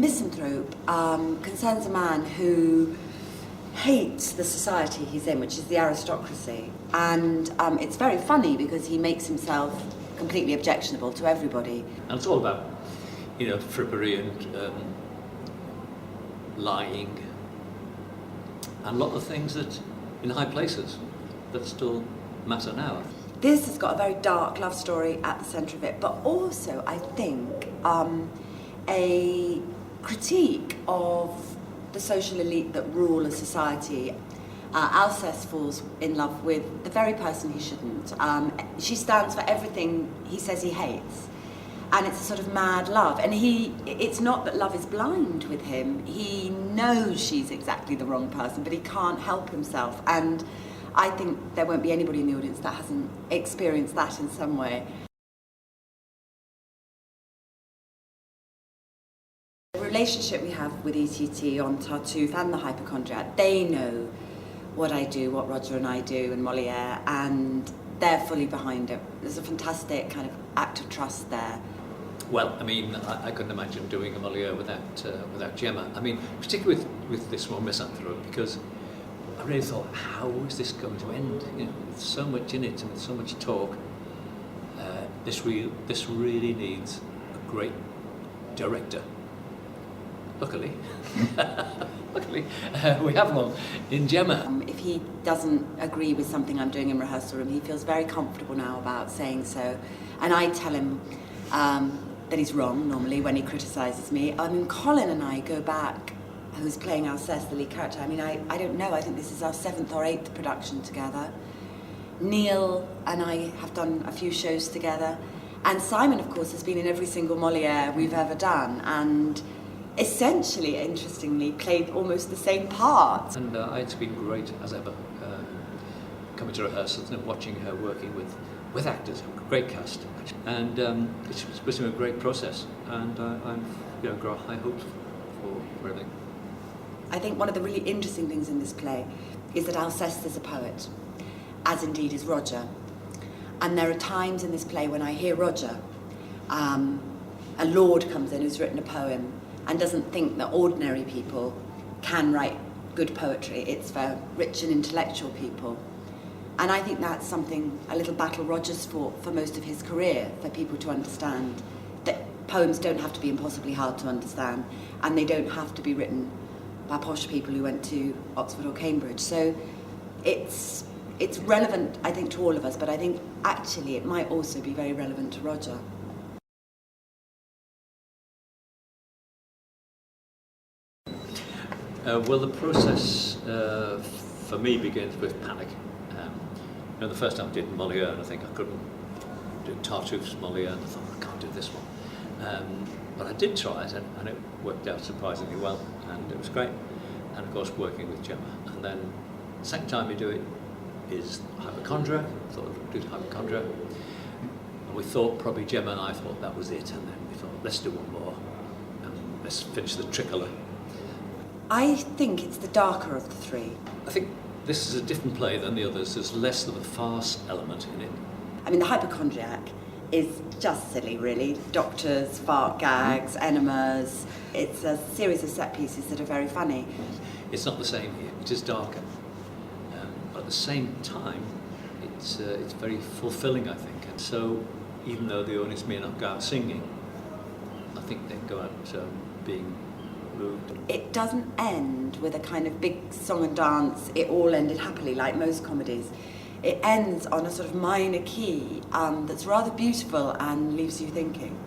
Misanthrope concerns a man who hates the society he's in, which is the aristocracy. And it's very funny because he makes himself completely objectionable to everybody. And it's all about, frippery and lying and a lot of things that in high places that still matter now. This has got a very dark love story at the centre of it, but also, I think, a critique of the social elite that rule a society. Alceste falls in love with the very person he shouldn't. She stands for everything he says he hates. And it's a sort of mad love. And it's not that love is blind with him. He knows she's exactly the wrong person, but he can't help himself. And I think there won't be anybody in the audience that hasn't experienced that in some way. The relationship we have with ETT on Tartuffe and the hypochondriac, they know what I do, what Roger and I do, and Molière, and they're fully behind it. There's a fantastic kind of act of trust there. Well, I mean, I couldn't imagine doing a Molière without Gemma. I mean, particularly with this one, Misanthrope, because I really thought, how is this going to end? With so much in it and with so much talk, this really needs a great director. Luckily, we have one in Gemma. If he doesn't agree with something I'm doing in rehearsal room, he feels very comfortable now about saying so. And I tell him that he's wrong normally when he criticises me. I mean, Colin and I go back, who's playing Alceste, the lead character. I mean, I don't know, I think this is our 7th or 8th production together. Neil and I have done a few shows together. And Simon, of course, has been in every single Molière we've ever done. And essentially, interestingly, played almost the same part. And it's been great as ever, coming to rehearsals and watching her working with actors, a great cast, and it's been a great process. And I've got high hopes for everything. I think one of the really interesting things in this play is that Alceste is a poet, as indeed is Roger. And there are times in this play when I hear Roger, a lord comes in who's written a poem and doesn't think that ordinary people can write good poetry. It's for rich and intellectual people. And I think that's something, a little battle Roger's fought for most of his career, for people to understand that poems don't have to be impossibly hard to understand, and they don't have to be written by posh people who went to Oxford or Cambridge. So it's relevant, I think, to all of us, but I think actually it might also be very relevant to Roger. Well, the process for me begins with panic. The first time I did Molière, and I think I couldn't do Tartuffe's Molière, and I thought, I can't do this one. But I did try it, and it worked out surprisingly well, and it was great. And of course, working with Gemma. And then the second time you do it is hypochondria. I thought we'd do hypochondria. And we thought, probably Gemma and I thought that was it, and then we thought, let's do one more, and let's finish the tricolour. I think it's the darker of the three. I think this is a different play than the others. There's less of a farce element in it. I mean, the hypochondriac is just silly, really. Doctors, fart gags, enemas. It's a series of set pieces that are very funny. It's not the same here. It is darker. But at the same time, it's very fulfilling, I think. And so, even though the audience may not go out singing, I think they go out being moved. It doesn't end with a kind of big song and dance, it all ended happily, like most comedies. It ends on a sort of minor key that's rather beautiful and leaves you thinking.